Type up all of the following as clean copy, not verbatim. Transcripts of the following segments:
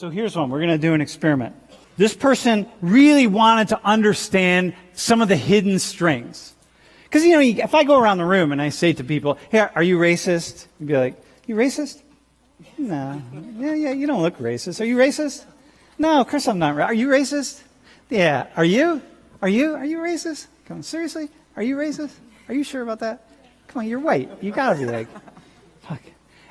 So here's one. We're going to do an experiment. This person really wanted to understand some of the hidden strings. Because, if I go around the room and I say to people, hey, are you racist? You'd be like, you racist? No. Yeah, you don't look racist. Are you racist? No, of course I'm not. Are you racist? Yeah. Are you? Are you racist? Come on, seriously? Are you racist? Are you sure about that? Come on, you're white. You got to be like, fuck.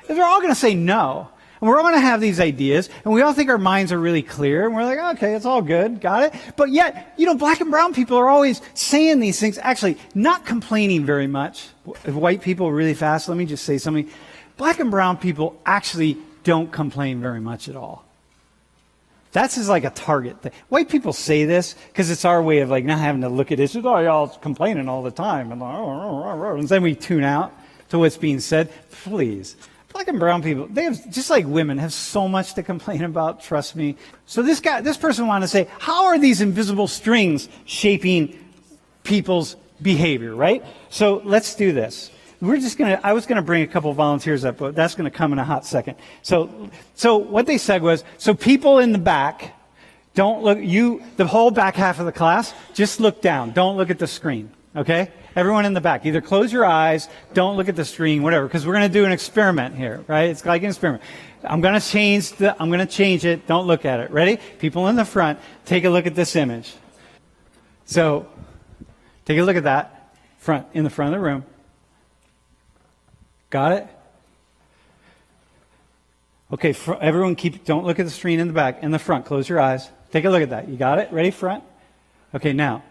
They're all going to say no. And we're all going to have these ideas, and we all think our minds are really clear, and we're like, okay, it's all good, got it. But yet, black and brown people are always saying these things, actually not complaining very much. White people, really fast, let me just say something. Black and brown people actually don't complain very much at all. That's just like a target thing. White people say this because it's our way of like not having to look at issues. Oh, y'all complaining all the time. And then we tune out to what's being said. Please. Black and brown people, they have, just like women, have so much to complain about, trust me. So this person wanted to say, how are these invisible strings shaping people's behavior, right? So let's do this. I was gonna bring a couple volunteers up, but that's gonna come in a hot second. So what they said was, so people in the back, don't look, the whole back half of the class, just look down, don't look at the screen, okay? Everyone in the back, either close your eyes, don't look at the screen, whatever, because we're going to do an experiment here, right? It's like an experiment. I'm going to change it. Don't look at it. Ready? People in the front, take a look at this image. So, take a look at that in the front of the room. Got it? Okay, everyone don't look at the screen in the back. In the front, close your eyes. Take a look at that. You got it? Ready? Front? Okay, now.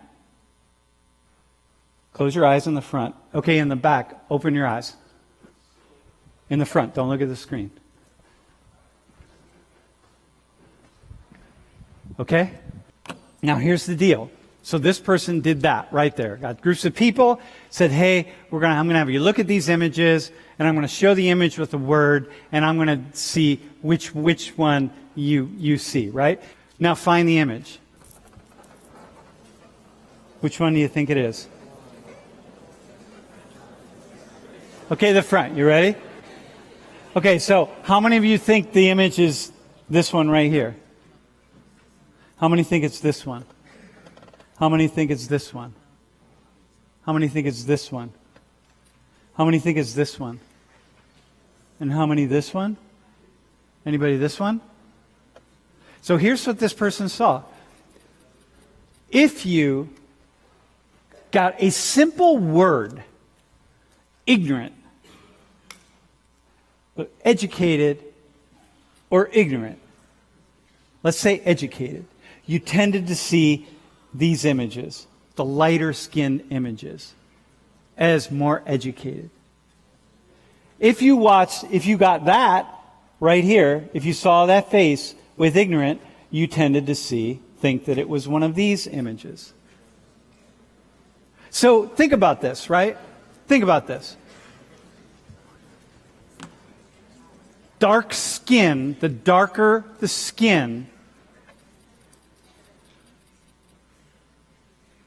Close your eyes in the front. Okay, in the back, open your eyes. In the front, don't look at the screen. Okay? Now here's the deal. So this person did that right there. Got groups of people, said, hey, I'm going to have you look at these images, and I'm going to show the image with a word, and I'm going to see which one you see, right? Now find the image. Which one do you think it is? Okay, the front. You ready? Okay, so how many of you think the image is this one right here? How many think it's this one? How many think it's this one? How many think it's this one? How many think it's this one? And how many this one? Anybody this one? So here's what this person saw. If you got a simple word, ignorant, educated, or ignorant. Let's say educated. You tended to see these images, the lighter skinned images, as more educated. If you got that right here, if you saw that face with ignorant, you tended to think that it was one of these images. So think about this, right? Think about this. Dark skin, the darker the skin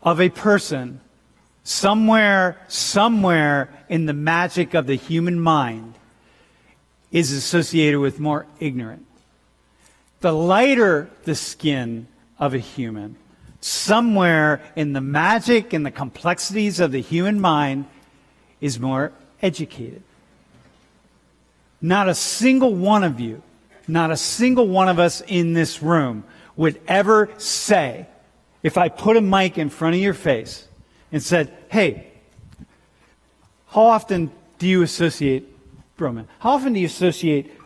of a person, somewhere in the magic of the human mind is associated with more ignorant. The lighter the skin of a human, somewhere in the magic and the complexities of the human mind is more educated. Not a single one of you, not a single one of us in this room would ever say, if I put a mic in front of your face and said, hey, how often do you associate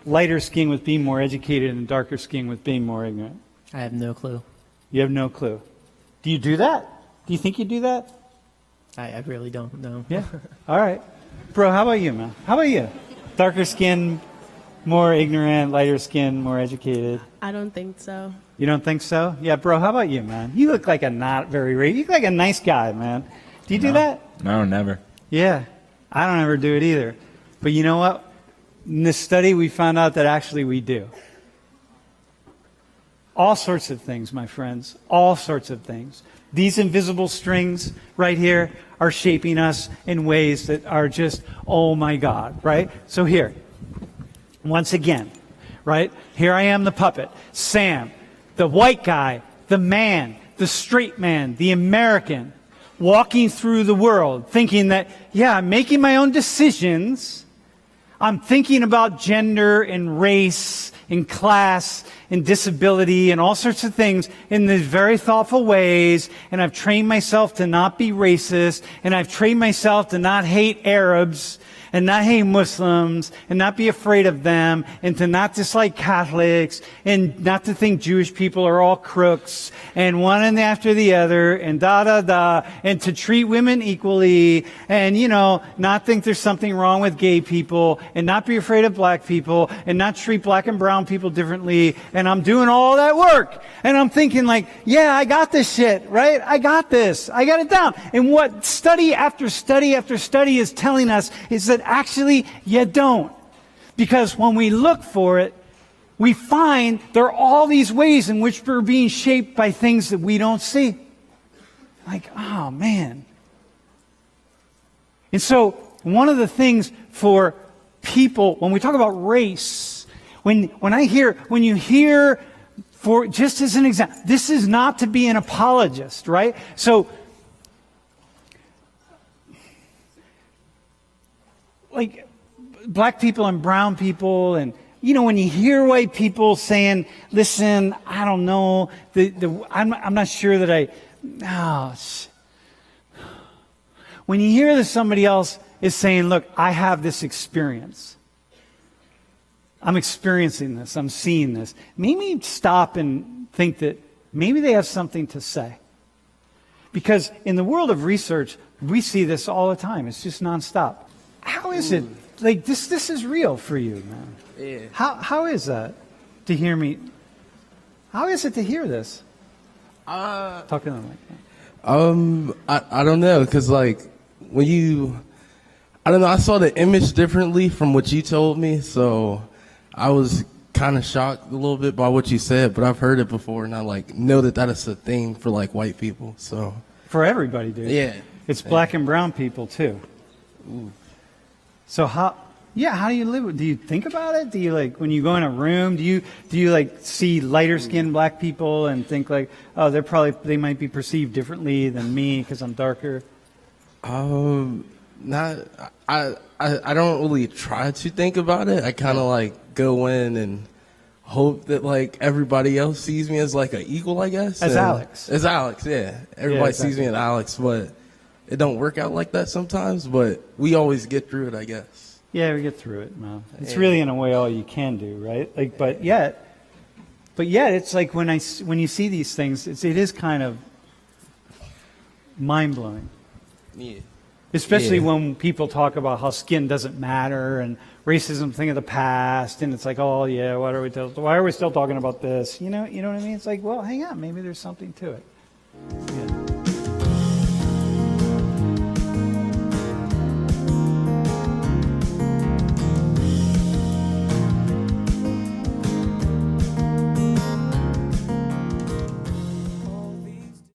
lighter skin with being more educated and darker skin with being more ignorant? I have no clue. You have no clue. Do you do that? Do you think you do that? I really don't know. Yeah. All right. Bro, how about you, man? How about you? Darker skin, more ignorant, lighter skin, more educated. I don't think so. You don't think so? Yeah, bro, how about you, man? You look like you look like a nice guy, man. Do you do that? No, never. Yeah. I don't ever do it either. But you know what? In this study, we found out that actually we do. All sorts of things, my friends. All sorts of things. These invisible strings right here are shaping us in ways that are just, oh my God, right? So here, once again, right? Here I am, the puppet. Sam, the white guy, the man, the straight man, the American, walking through the world thinking that, yeah, I'm making my own decisions. I'm thinking about gender and race and class and disability and all sorts of things in these very thoughtful ways. And I've trained myself to not be racist. And I've trained myself to not hate Arabs and not hate Muslims and not be afraid of them and to not dislike Catholics and not to think Jewish people are all crooks and one and after the other and and to treat women equally and, not think there's something wrong with gay people and not be afraid of black people and not treat black and brown people differently. And I'm doing all that work. And I'm thinking yeah, I got this shit, right? I got this. I got it down. And what study after study after study is telling us is that actually you don't. Because when we look for it, we find there are all these ways in which we're being shaped by things that we don't see. Oh man. And so one of the things for people, when we talk about race, when you hear, for just as an example, this is not to be an apologist, right? So, black people and brown people, and when you hear white people saying, "Listen, I don't know, I'm not sure that when you hear that somebody else is saying, "Look, I have this experience. I'm experiencing this. I'm seeing this," maybe stop and think that maybe they have something to say. Because in the world of research, we see this all the time. It's just nonstop. How is it? This is real for you, man. Yeah. How is that to hear me? How is it to hear this? Talking to them like that. I don't know, because when you, I don't know, I saw the image differently from what you told me, so I was kind of shocked a little bit by what you said, but I've heard it before, and I know that is a thing for white people. So for everybody, dude. Yeah. It's black and brown people too. Ooh. So how do you live? Do you think about it? Do you when you go in a room? Do you see lighter skinned black people and think oh, they might be perceived differently than me because I'm darker? Not. I don't really try to think about it. I kind of go in and hope that everybody else sees me as an equal, I guess. As Alex. As Alex, yeah. Everybody exactly. sees me as Alex, but it don't work out like that sometimes. But we always get through it, I guess. Yeah, we get through it, man. It's really in a way all you can do, right? But yet it's when you see these things, it is kind of mind blowing. Yeah. Especially when people talk about how skin doesn't matter and racism thing of the past, and it's oh yeah, why are we still talking about this? You know what I mean? It's well, hang on, maybe there's something to it.